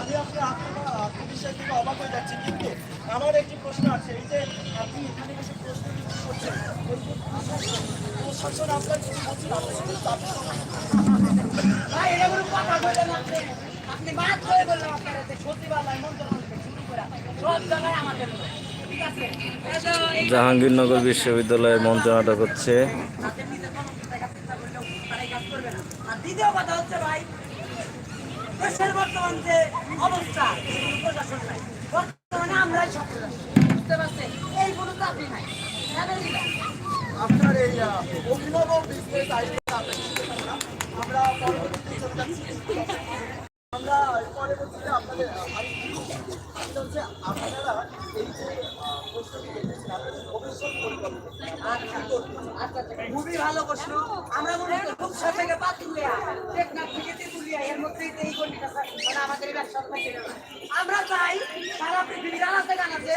আমি আপনার আত্মবিশ্বাস থেকে অবাক হয়ে যাচ্ছি, কিন্তু আমার একটি প্রশ্ন আছে। এই যে আপনি এখানে বসে প্রশ্ন করছেন, এই যে প্রশাসন আপনার কিছু বলছেন, আপনি সেগুলো দাবি করছেন। ভাই এটা কোনো কথা বললেন আপনি? আপনি বাদ করে বললেন আপনার এতে সচিবালয় মন্ত্রণালয় থেকে শুরু করে সব জায়গায় আমাদের লোক। ঠিক আছে? এই যে জাহাঙ্গীরনগর বিশ্ববিদ্যালয়ের মঞ্চ নাটক হচ্ছে। তাদের নিজের কোনো জায়গা চিন্তা করলেও তারা এই কাজ করবে না। আর দ্বিতীয় কথা হচ্ছে ভাই, দেশের বর্তমান যে অবস্থা, কোনো প্রশাসন নাই, বর্তমানে আমরাই সব প্রশাসন, বুঝতে পারছেন? এই কোনো চাকরি নাই, জানেন না? আপনার এই অভিনব বিজনেস আইডিয়া আমরা পরবর্তীতে চলে যাচ্ছি। আমরা পরবর্তীতে আপনাদের সেটা হচ্ছে আপনারা এই যে প্রশ্নটি দেখেছেন, আপনাদের ভবিষ্যৎ পরিকল্পনা আর কি করবেন? আচ্ছা আচ্ছা, খুবই ভালো প্রশ্ন। আমরা মূলত রূপসা থেকে পাতুলিয়া, টেকনাফ থেকে তেঁতুলিয়া, এর মধ্যেই তো এই গণ্ডিটা মানে আমাদের এই ব্যবসা থাকে না। আমরা চাই সারা পৃথিবীর আনাচে কানাচে